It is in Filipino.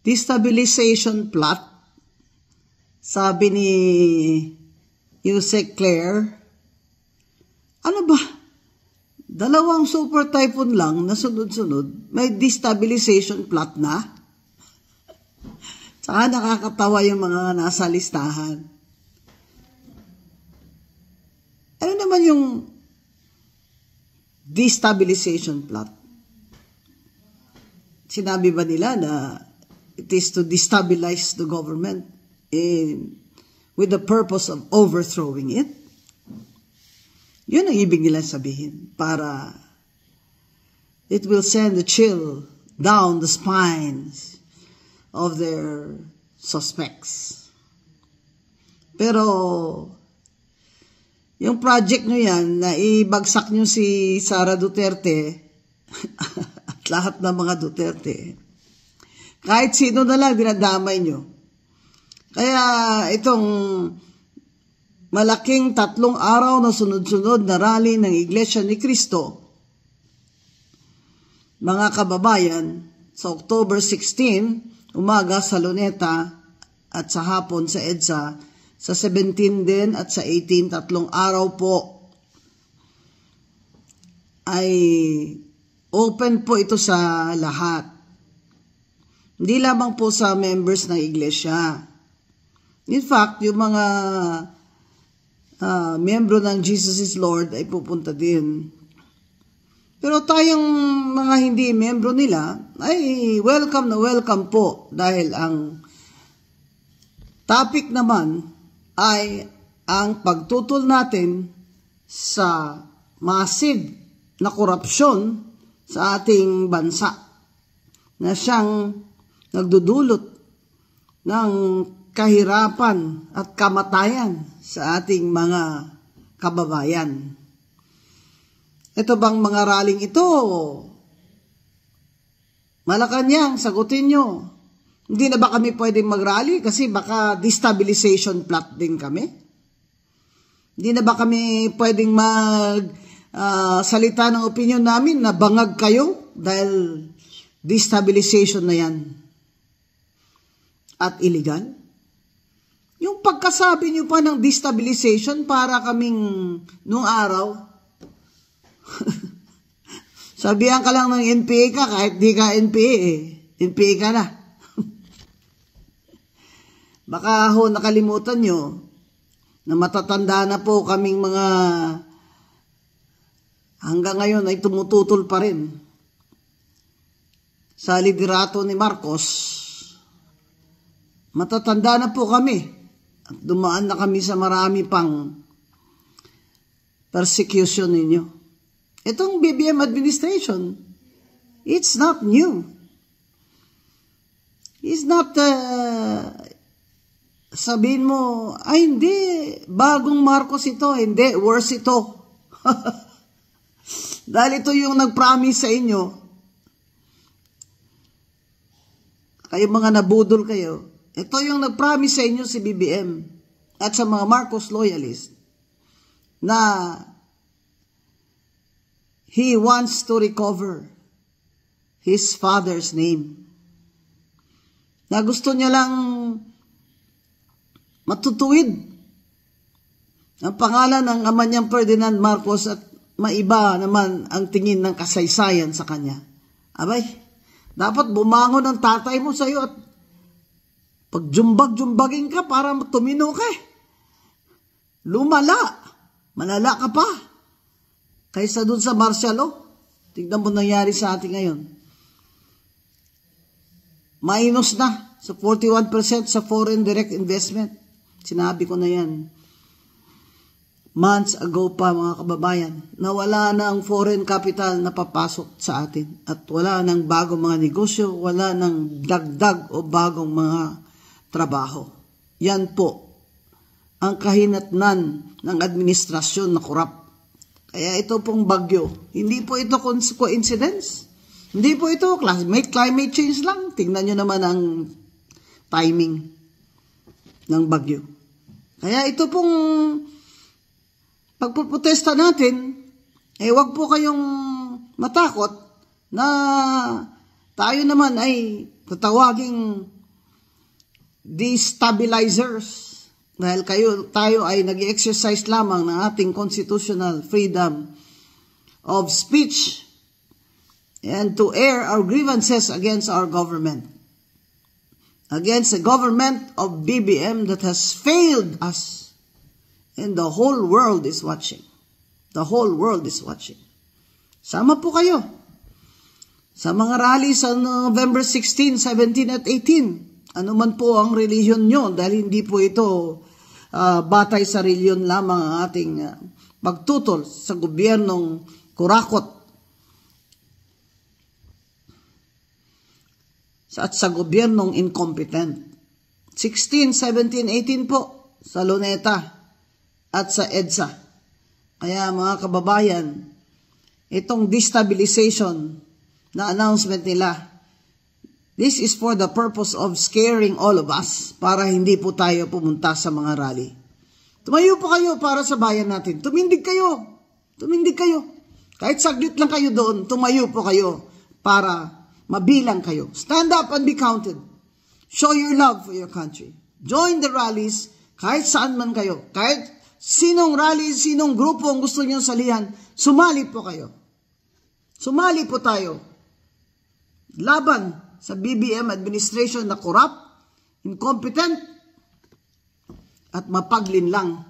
destabilization plot, sabi ni Yusek Claire, ano ba? Dalawang super typhoon lang na sunod-sunod, may destabilization plot na? Saka nakakatawa yung mga nasa listahan. Ano naman yung destabilization plot? Sinabi ba nila na it is to destabilize the government with the purpose of overthrowing it? Yun ang ibig nila sabihin, para it will send a chill down the spines of their suspects. Pero yung project nyo yan, na ibagsak nyo si Sara Duterte at lahat ng mga Duterte, kahit sino na lang dinadamay nyo. Kaya itong malaking 3 araw na sunod-sunod na rally ng Iglesia ni Cristo, mga kababayan, sa October 16, umaga sa Luneta at sa hapon sa EDSA, sa 17 din at sa 18, 3 araw po, ay open po ito sa lahat. Hindi lamang po sa members ng Iglesia. In fact, yung mga miyembro ng Jesus is Lord ay pupunta din. Pero tayong mga hindi miyembro nila ay welcome na welcome po, dahil ang topic naman ay ang pagtutol natin sa massive na korupsyon sa ating bansa, na siyang nagdudulot ng kahirapan at kamatayan sa ating mga kababayan. Ito bang mga raling ito, Malacanang, sagutin nyo. Hindi na ba kami pwedeng mag-rally? Kasi baka destabilization plot din kami. Hindi na ba kami pwedeng salita ng opinion namin na bangag kayo? Dahil destabilization na yan. At illegal. Yung pagkasabi nyo pa ng destabilization, para kaming nung araw, sabihan ka lang ng NPA ka, kahit di ka NPA NPA ka na. Baka ho nakalimutan nyo na matatanda na po kaming mga hanggang ngayon ay tumututol pa rin sa liderato ni Marcos. Matatanda na po kami at dumaan na kami sa marami pang persecution ninyo. Itong BBM administration, it's not new. It's not, sabihin mo, ay hindi, bagong Marcos ito, hindi, worse ito. Dahil ito yung nag-promise sa inyo. Kayo mga nabudol kayo, ito yung nag-promise sa inyo si BBM at sa mga Marcos loyalists na he wants to recover his father's name. Na gusto niya lang matutuwid ang pangalan ng ama niyang Ferdinand Marcos at maiba naman ang tingin ng kasaysayan sa kanya. Abay, dapat bumangon ang tatay mo sa iyo at pagjumbag-jumbagin ka para tumino ka. Malala ka pa. Kaysa dun sa martial law, tignan mo nangyari sa atin ngayon. Minus na sa 41% sa foreign direct investment. Sinabi ko na yan months ago pa, mga kababayan, na wala na ang foreign capital na papasok sa atin. At wala nang bagong mga negosyo, wala nang dagdag o bagong mga trabaho. Yan po ang kahinatnan ng administrasyon na korap. Kaya ito pong bagyo, hindi po ito coincidence. Hindi po ito climate change lang. Tingnan nyo naman ang timing ng bagyo. Kaya ito pong pagpuprotesta natin, wag po kayong matakot na tayo naman ay tatawaging destabilizers. Dahil tayo ay nag-exercise lamang ng ating constitutional freedom of speech and to air our grievances against our government. Against the government of BBM that has failed us. And the whole world is watching. The whole world is watching. Sama po kayo sa mga rally sa November 16, 17 at 18. Ano man po ang relihiyon nyo, dahil hindi po ito batay sa relihiyon lamang ang ating pagtutol sa gobyernong kurakot at sa gobyernong incompetent. 16, 17, 18 po sa Luneta at sa EDSA. Kaya mga kababayan, itong destabilization na announcement nila, this is for the purpose of scaring all of us para hindi po tayo pumunta sa mga rally. Tumayo po kayo para sa bayan natin. Tumindig kayo. Tumindig kayo. Kahit saglit lang kayo doon, tumayo po kayo para mabilang kayo. Stand up and be counted. Show your love for your country. Join the rallies kahit saan man kayo. Kahit sinong rally, sinong grupo ang gusto nyo salihan, sumali po kayo. Sumali po tayo. Laban sa BBM administration na corrupt, incompetent, at mapaglinlang